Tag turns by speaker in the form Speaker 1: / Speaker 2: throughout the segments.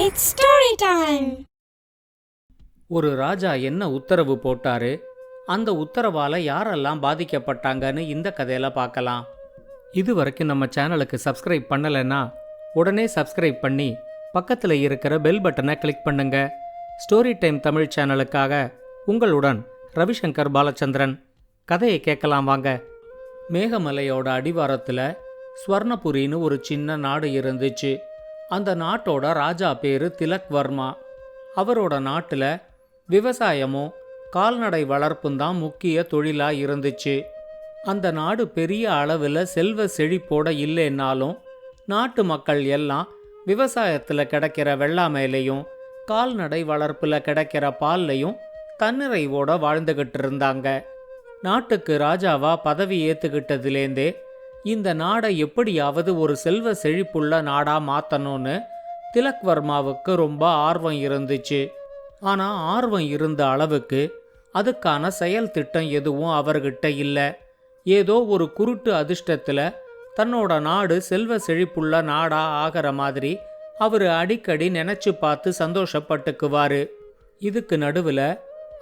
Speaker 1: It's story time.
Speaker 2: ஒரு ராஜா என்ன உத்தரவு போட்டாரு, அந்த உத்தரவால யாரெல்லாம் பாதிக்கப்பட்டாங்கன்னு இந்த கதையில பார்க்கலாம். இது வரைக்கும் நம்ம சேனலுக்கு சப்ஸ்கிரைப் பண்ணலைன்னா உடனே சப்ஸ்கிரைப் பண்ணி பக்கத்தில் இருக்கிற பெல் பட்டனை கிளிக் பண்ணுங்க. ஸ்டோரி டைம் தமிழ் சேனலுக்காக உங்களுடன் ரவிசங்கர் பாலச்சந்திரன். கதையை கேட்கலாம் வாங்க. மேகமலையோட அடிவாரத்தில் ஸ்வர்ணபுரின்னு ஒரு சின்ன நாடு இருந்துச்சு. அந்த நாட்டோட ராஜா பேரு திலக் வர்மா. அவரோட நாட்டில் விவசாயமும் கால்நடை வளர்ப்பும் தான் முக்கிய தொழிலாக இருந்துச்சு. அந்த நாடு பெரிய அளவில் செல்வ செழிப்போட இல்லைன்னாலும் நாட்டு மக்கள் எல்லாம் விவசாயத்தில் கிடைக்கிற வெள்ளாமையிலையும் கால்நடை வளர்ப்பில் கிடைக்கிற பால்லையும் தன்னிறைவோட வாழ்ந்துகிட்டு இருந்தாங்க. நாட்டுக்கு ராஜாவா பதவி ஏற்றுக்கிட்டதுலேருந்தே இந்த நாடை எப்படியாவது ஒரு செல்வ செழிப்புள்ள நாடா மாற்றணும்னு திலக் வர்மாவுக்கு ரொம்ப ஆர்வம் இருந்துச்சு. ஆனால் ஆர்வம் இருந்த அளவுக்கு அதுக்கான செயல் திட்டம் எதுவும் அவர்கிட்ட இல்லை. ஏதோ ஒரு குருட்டு அதிர்ஷ்டத்தில் தன்னோட நாடு செல்வ செழிப்புள்ள நாடா ஆகிற மாதிரி அவர் அடிக்கடி நினச்சி பார்த்து சந்தோஷப்பட்டுக்குவார். இதுக்கு நடுவில்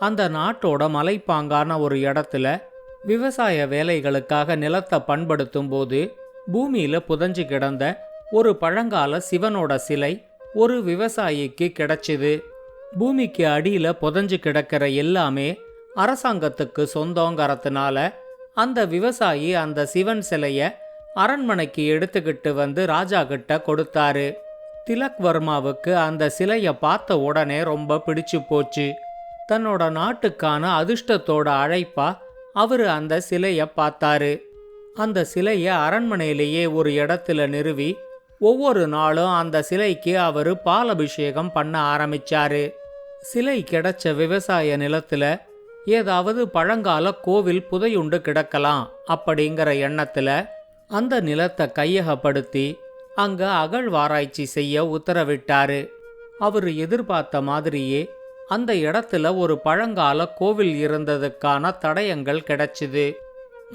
Speaker 2: அந்த நாட்டோட மலைப்பாங்கான ஒரு இடத்துல விவசாய வேலைகளுக்காக நிலத்தை பண்படுத்தும் போது பூமியில புதஞ்சு கிடந்த ஒரு பழங்கால சிவனோட சிலை ஒரு விவசாயிக்கு கிடைச்சிது. பூமிக்கு அடியில புதஞ்சு கிடக்கிற எல்லாமே அரசாங்கத்துக்கு சொந்தங்கிறதுனால அந்த விவசாயி அந்த சிவன் சிலைய அரண்மனைக்கு எடுத்துக்கிட்டு வந்து ராஜா கிட்ட கொடுத்தாரு. திலக் வர்மாவுக்கு அந்த சிலைய பார்த்த உடனே ரொம்ப பிடிச்சு போச்சு. தன்னோட நாட்டுக்கான அதிர்ஷ்டத்தோட அழைப்பா அவரு அந்த சிலைய பார்த்தாரு. அந்த சிலைய அரண்மனையிலேயே ஒரு இடத்துல நிறுவி ஒவ்வொரு நாளும் அந்த சிலைக்கு அவரு பாலபிஷேகம் பண்ண ஆரம்பிச்சாரு. சிலை கிடைச்ச விவசாய நிலத்துல ஏதாவது பழங்கால கோவில் புதையுண்டு கிடக்கலாம் அப்படிங்கிற எண்ணத்துல அந்த நிலத்தை கையகப்படுத்தி அங்க அகழ்வாராய்ச்சி செய்ய உத்தரவிட்டாரு. அவரு எதிர்பார்த்த மாதிரியே அந்த இடத்துல ஒரு பழங்கால கோவில் இருந்ததுக்கான தடயங்கள் கிடைச்சிது.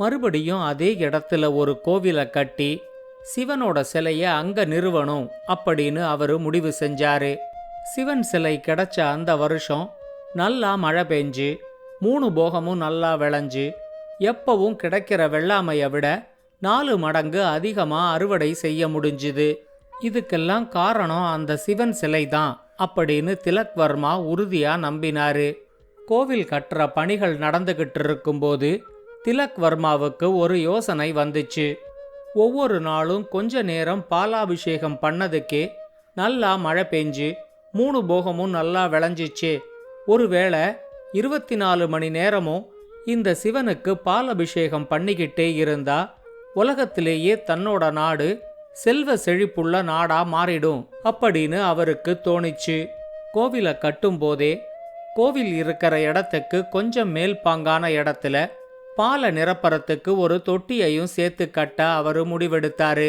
Speaker 2: மறுபடியும் அதே இடத்துல ஒரு கோவிலை கட்டி சிவனோட சிலைய அங்க நிறுவணும் அப்படின்னு அவரு முடிவு செஞ்சாரு. சிவன் சிலை கிடைச்ச அந்த வருஷம் நல்லா மழை பெஞ்சு 3 போகமும் நல்லா விளைஞ்சு எப்பவும் கிடைக்கிற வெள்ளாமையை விட 4 மடங்கு அதிகமா அறுவடை செய்ய முடிஞ்சுது. இதுக்கெல்லாம் காரணம் அந்த சிவன் சிலை தான் அப்படின்னு திலக் வர்மா உறுதியா நம்பினாரு. கோவில் கட்டுற பணிகள் நடந்துகிட்டு இருக்கும்போது திலக் வர்மாவுக்கு ஒரு யோசனை வந்துச்சு. ஒவ்வொரு நாளும் கொஞ்ச நேரம் பாலாபிஷேகம் பண்ணதுக்கே நல்லா மழை பெஞ்சு 3 போகமும் நல்லா விளைஞ்சிச்சே. ஒருவேளை 24 மணி நேரமும் இந்த சிவனுக்கு பாலபிஷேகம் பண்ணிக்கிட்டே இருந்தா உலகத்திலேயே தன்னோட நாடு செல்வ செழிப்புள்ள நாடா மாறிடும் அப்படின்னு அவருக்கு தோணிச்சு. கோவிலை கட்டும்போதே கோவில் இருக்கிற இடத்துக்கு கொஞ்சம் மேல் பாங்கான இடத்துல பாலை நிரப்பறத்துக்கு ஒரு தொட்டியையும் சேர்த்து கட்ட அவரு முடிவெடுத்தாரு.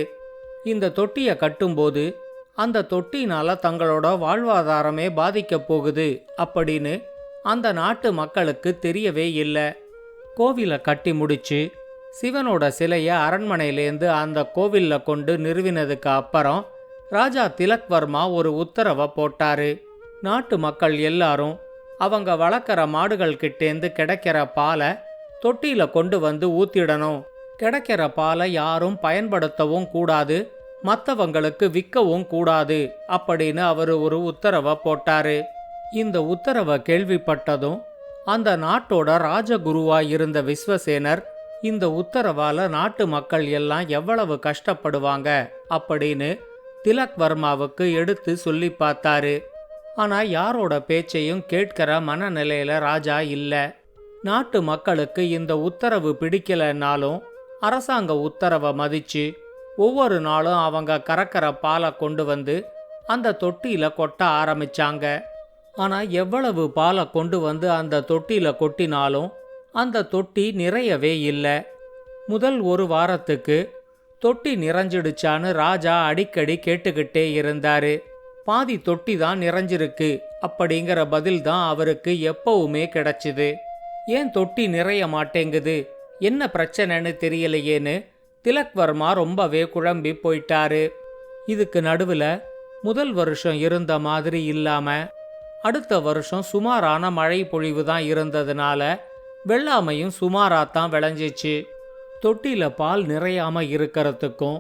Speaker 2: இந்த தொட்டியை கட்டும்போது அந்த தொட்டினால தங்களோட வாழ்வாதாரமே பாதிக்க போகுது அப்படின்னு அந்த நாட்டு மக்களுக்கு தெரியவே இல்லை. கோவிலை கட்டி முடிச்சு சிவனோட சிலைய அரண்மனையிலேருந்து அந்த கோவில்ல கொண்டு நிறுவினதுக்கு அப்புறம் ராஜா திலக் வர்மா ஒரு உத்தரவை போட்டாரு. நாட்டு மக்கள் எல்லாரும் அவங்க வளர்க்குற மாடுகள் கிட்டேந்து கிடைக்கிற பாலை தொட்டியில கொண்டு வந்து ஊத்திடணும். கிடைக்கிற பாலை யாரும் பயன்படுத்தவும் கூடாது, மற்றவங்களுக்கு விற்கவும் கூடாது அப்படின்னு அவரு ஒரு உத்தரவை போட்டாரு. இந்த உத்தரவை கேள்விப்பட்டதும் அந்த நாட்டோட ராஜகுருவா இருந்த விஸ்வசேனர் இந்த உத்தரவால நாட்டு மக்கள் எல்லாம் எவ்வளவு கஷ்டப்படுவாங்க அப்படின்னு திலக் வர்மாவுக்கு எடுத்து சொல்லி பார்த்தாரு. ஆனா யாரோட பேச்சையும் கேட்கிற மனநிலையில ராஜா இல்ல. நாட்டு மக்களுக்கு இந்த உத்தரவு பிடிக்கலன்னாலும் அரசாங்க உத்தரவை மதிச்சு ஒவ்வொரு நாளும் அவங்க கறக்கிற பாலை கொண்டு வந்து அந்த தொட்டியில கொட்ட ஆரம்பிச்சாங்க. ஆனா எவ்வளவு பாலை கொண்டு வந்து அந்த தொட்டியில கொட்டினாலும் அந்த தொட்டி நிறையவே இல்லை. முதல் ஒரு வாரத்துக்கு தொட்டி நிறைஞ்சிடுச்சான்னு ராஜா அடிக்கடி கேட்டுக்கிட்டே இருந்தாரு. பாதி தொட்டி தான் நிறைஞ்சிருக்கு அப்படிங்கிற பதில் தான் அவருக்கு எப்பவுமே கிடைச்சிது. ஏன் தொட்டி நிறைய மாட்டேங்குது, என்ன பிரச்சனைன்னு தெரியலையேன்னு திலக் வர்மா ரொம்பவே குழம்பி போயிட்டாரு. இதுக்கு நடுவில் முதல் வருஷம் இருந்த மாதிரி இல்லாம அடுத்த வருஷம் சுமாரான மழை பொழிவு தான் இருந்ததுனால வெள்ளாமையும் சுமாராத்தான் விளைஞ்சிச்சு. தொட்டில பால் நிறையாம இருக்கிறதுக்கும்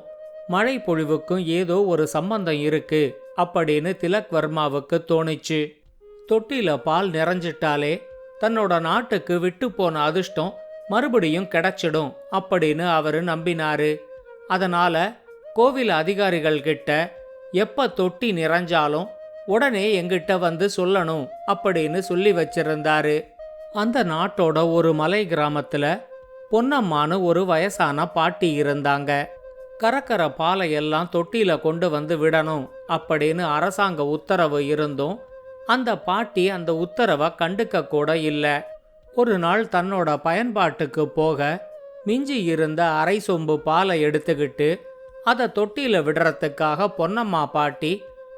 Speaker 2: மழை பொழிவுக்கும் ஏதோ ஒரு சம்பந்தம் இருக்கு அப்படின்னு திலக் வர்மாவுக்கு தோணுச்சு. தொட்டில பால் நிறைஞ்சிட்டாலே தன்னோட நாட்டுக்கு விட்டு போன அதிர்ஷ்டம் மறுபடியும் கிடைச்சிடும் அப்படின்னு அவரு நம்பினாரு. அதனால கோவில் அதிகாரிகள் கிட்ட எப்ப தொட்டி நிறைஞ்சாலும் உடனே எங்கிட்ட வந்து சொல்லணும் அப்படின்னு சொல்லி வச்சிருந்தாரு. அந்த நாட்டோட ஒரு மலை கிராமத்துல பொன்னம்மான்னு ஒரு வயசான பாட்டி இருந்தாங்க. கறக்கிற பாலை எல்லாம் தொட்டியில கொண்டு வந்து விடணும் அப்படின்னு அரசாங்க உத்தரவு இருந்தும் அந்த பாட்டி அந்த உத்தரவை கண்டுக்க கூட இல்லை. ஒரு நாள் தன்னோட பயன்பாட்டுக்கு போக மிஞ்சி இருந்த அரை சொம்பு பாலை எடுத்துக்கிட்டு அதை தொட்டியில விடுறதுக்காக பொன்னம்மா பாட்டி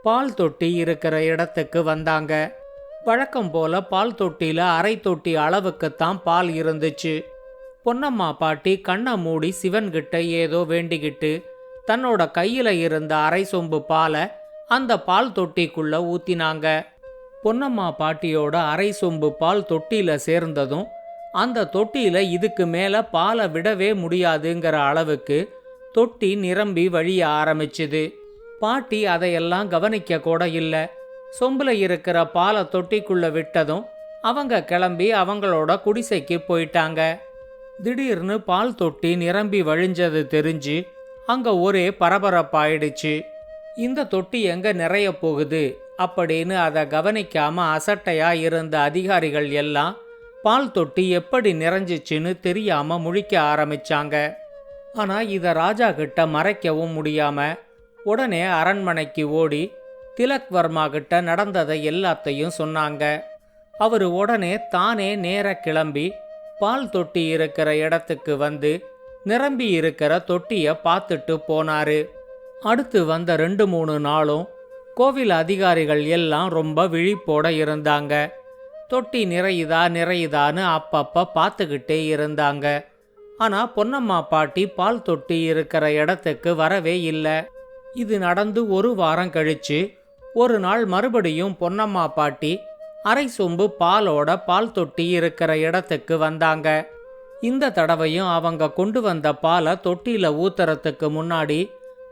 Speaker 2: பால் தொட்டி இருக்கிற இடத்துக்கு வந்தாங்க. வழக்கம் போல பால் தொட்டியில அரை தொட்டி அளவுக்குத்தான் பால் இருந்துச்சு. பொன்னம்மா பாட்டி கண்ணை மூடி சிவன்கிட்ட ஏதோ வேண்டிக்கிட்டு தன்னோட கையில இருந்த அரை சொம்பு பாலை அந்த பால் தொட்டிக்குள்ள ஊத்தினாங்க. பொன்னம்மா பாட்டியோட அரை சொம்பு பால் தொட்டியில சேர்ந்ததும் அந்த தொட்டியில இதுக்கு மேல பாலை விடவே முடியாதுங்கிற அளவுக்கு தொட்டி நிரம்பி வழிய ஆரம்பிச்சுது. பாட்டி அதையெல்லாம் கவனிக்க கூட இல்லை. சொம்புல இருக்கிற பாலை தொட்டிக்குள்ள விட்டதும் அவங்க கிளம்பி அவங்களோட குடிசைக்கு போயிட்டாங்க. திடீர்னு பால் தொட்டி நிரம்பி வழிஞ்சது தெரிஞ்சு அங்க ஒரே பரபரப்பாயிடுச்சு. இந்த தொட்டி எங்க நிறைய போகுது அப்படின்னு அதை கவனிக்காம அசட்டையா இருந்த அதிகாரிகள் எல்லாம் பால் தொட்டி எப்படி நிறைஞ்சிச்சுன்னு தெரியாம முழிக்க ஆரம்பிச்சாங்க. ஆனா இத ராஜா கிட்ட மறைக்கவும் முடியாம உடனே அரண்மனைக்கு ஓடி திலக் வர்மா கிட்ட நடந்ததை எல்லாத்தையும் சொன்னாங்க. அவரு உடனே தானே நேர கிளம்பி பால் தொட்டி இருக்கிற இடத்துக்கு வந்து நிரம்பி இருக்கிற தொட்டிய பார்த்துட்டு போனாரு. அடுத்து வந்த 2-3 நாளும் கோவில் அதிகாரிகள் எல்லாம் ரொம்ப விழிப்போட இருந்தாங்க. தொட்டி நிறையுதான்னு அப்பப்ப பார்த்துக்கிட்டே இருந்தாங்க. ஆனா பொன்னம்மா பாட்டி பால் தொட்டி இருக்கிற இடத்துக்கு வரவே இல்லை. இது நடந்து 1 வாரம் கழிச்சு ஒரு நாள் மறுபடியும் பொன்னம்மா பாட்டி அரை சொம்பு பாலோட பால் தொட்டி இருக்கிற இடத்துக்கு வந்தாங்க. இந்த தடவையும் அவங்க கொண்டு வந்த பாலை தொட்டியில ஊத்துறதுக்கு முன்னாடி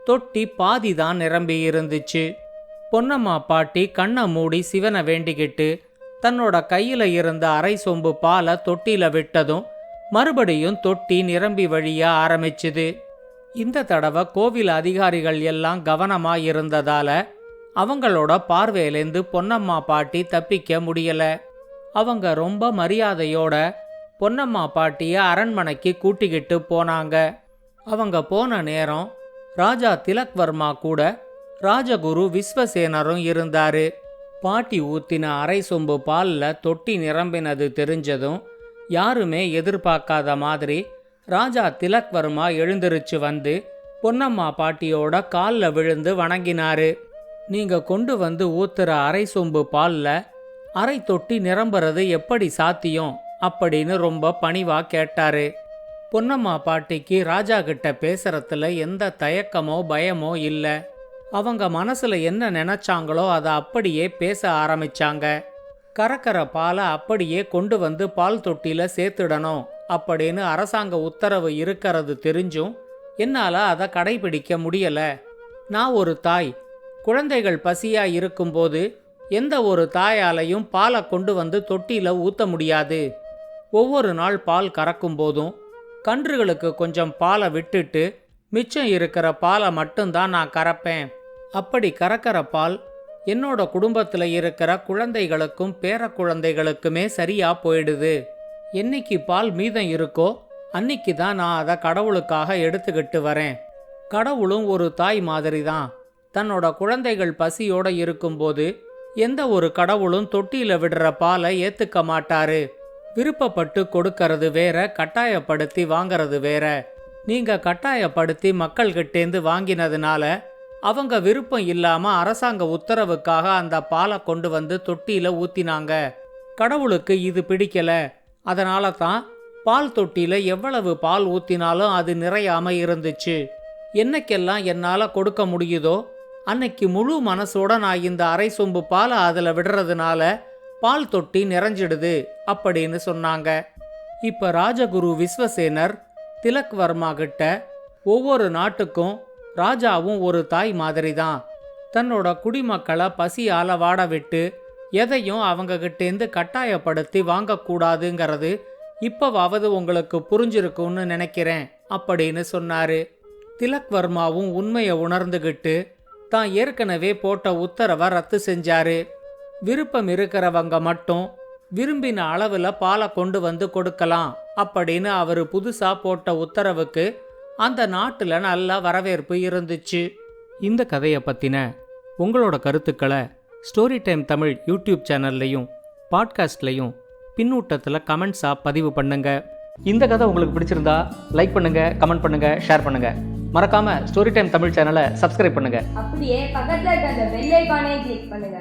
Speaker 2: தொட்டி பாதி தான் நிரம்பி இருந்துச்சு. பொன்னம்மா பாட்டி கண்ணை மூடி சிவனை வேண்டிக்கிட்டு தன்னோட கையில இருந்த அரை சொம்பு பாலை தொட்டியில விட்டதும் மறுபடியும் தொட்டி நிரம்பி வழிய ஆரம்பிச்சுது. இந்த தடவை கோவில் அதிகாரிகள் எல்லாம் கவனமா இருந்ததால அவங்களோட பார்வையிலேந்து பொன்னம்மா பாட்டி தப்பிக்க முடியல. அவங்க ரொம்ப மரியாதையோட பொன்னம்மா பாட்டிய அரண்மனைக்கு கூட்டிக்கிட்டு போனாங்க. அவங்க போன நேரம் ராஜா திலக் வர்மா கூட ராஜகுரு விஸ்வசேனரும் இருந்தாரு. பாட்டி ஊத்தின அரை சொம்பு பால்ல தொட்டி நிரம்பினது தெரிஞ்சதும் யாருமே எதிர்பார்க்காத மாதிரி ராஜா திலக் வர்மா எழுந்திருச்சு வந்து பொன்னம்மா பாட்டியோட கால்ல விழுந்து வணங்கினாரு. நீங்க கொண்டு வந்து ஊத்துற அரை சொம்பு பால்ல அரை தொட்டி நிரம்புறது எப்படி சாத்தியம் அப்படின்னு ரொம்ப பணிவா கேட்டாரு. பொன்னம்மா பாட்டிக்கு ராஜா கிட்ட பேசுறதுல எந்த தயக்கமோ பயமோ இல்ல. அவங்க மனசுல என்ன நினைச்சாங்களோ அதை அப்படியே பேச ஆரம்பிச்சாங்க. கறக்கிற பாலை அப்படியே கொண்டு வந்து பால் தொட்டில சேர்த்துடணும் அப்படின்னு அரசாங்க உத்தரவு இருக்கிறது தெரிஞ்சும் என்னால அதை கடைபிடிக்க முடியல. நான் ஒரு தாய். குழந்தைகள் பசியா இருக்கும்போது எந்த ஒரு தாயாலையும் பாலை கொண்டு வந்து தொட்டியில ஊத்த முடியாது. ஒவ்வொரு நாள் பால் கறக்கும் போதும் கன்றுகளுக்கு கொஞ்சம் பாலை விட்டுட்டு மிச்சம் இருக்கிற பாலை மட்டும்தான் நான் கறப்பேன். அப்படி கறக்கிற பால் என்னோட குடும்பத்துல இருக்கிற குழந்தைகளுக்கும் பேர குழந்தைகளுக்குமே சரியா போயிடுது. என்னைக்கு பால் மீதம் இருக்கோ அன்னைக்கு தான் நான் அதை கடவுளுக்காக எடுத்துக்கிட்டு வரேன். கடவுளும் ஒரு தாய் மாதிரி தான். தன்னோட குழந்தைகள் பசியோட இருக்கும்போது எந்த ஒரு கடவுளும் தொட்டியில விடுற பாலை ஏத்துக்க மாட்டாரு. விருப்பப்பட்டு கொடுக்கறது வேற, கட்டாயப்படுத்தி வாங்கறது வேற. நீங்க கட்டாயப்படுத்தி மக்கள்கிட்டேந்து வாங்கினதுனால அவங்க விருப்பம் இல்லாம அரசாங்க உத்தரவுக்காக அந்த பாலை கொண்டு வந்து தொட்டியில ஊத்தினாங்க. கடவுளுக்கு இது பிடிக்கல. அதனால தான் பால் தொட்டியில எவ்வளவு பால் ஊத்தினாலும் அது நிறையாம இருந்துச்சு. என்னைக்கெல்லாம் என்னால கொடுக்க முடியுதோ அன்னைக்கு முழு மனசோட நான் இந்த அரை சொம்பு பாலை அதில் விடுறதுனால பால் தொட்டி நிறைஞ்சிடுது அப்படின்னு சொன்னாங்க. இப்ப ராஜகுரு விஸ்வசேனர் திலக் வர்மா கிட்ட ஒவ்வொரு நாட்டுக்கும் ராஜாவும் ஒரு தாய் மாதிரி தான். தன்னோட குடிமக்களை பசியால வாட விட்டு எதையும் அவங்க கிட்டேந்து கட்டாயப்படுத்தி வாங்கக்கூடாதுங்கிறது இப்பவாவது உங்களுக்கு புரிஞ்சிருக்கும்னு நினைக்கிறேன் அப்படின்னு சொன்னாரு. திலக் வர்மாவும் உண்மையை உணர்ந்துகிட்டு தான் ஏற்கனவே போட்ட உத்தரவை ரத்து செஞ்சாரு. விருப்பம் இருக்கிறவங்க மட்டும் விரும்பின அளவுல பாலை கொண்டு வந்து கொடுக்கலாம் அப்படின்னு அவரு புதுசா போட்ட உத்தரவுக்கு அந்த நாட்டுல நல்ல வரவேற்பு இருந்துச்சு. இந்த கதையை பத்தின உங்களோட கருத்துக்களை ஸ்டோரி டைம் தமிழ் யூடியூப் சேனல்லையும் பாட்காஸ்ட்லையும் பின்னூட்டத்தில் கமெண்ட்ஸாக பதிவு பண்ணுங்க. இந்த கதை உங்களுக்கு பிடிச்சிருந்தா லைக் பண்ணுங்க, கமெண்ட் பண்ணுங்க, ஷேர் பண்ணுங்க. மறக்காம ஸ்டோரி டைம் தமிழ் சேனலை சப்ஸ்கிரைப் பண்ணுங்க.
Speaker 1: அப்படியே பக்கத்துல இருக்க அந்த பெல் ஐகானை கிளிக் பண்ணுங்க.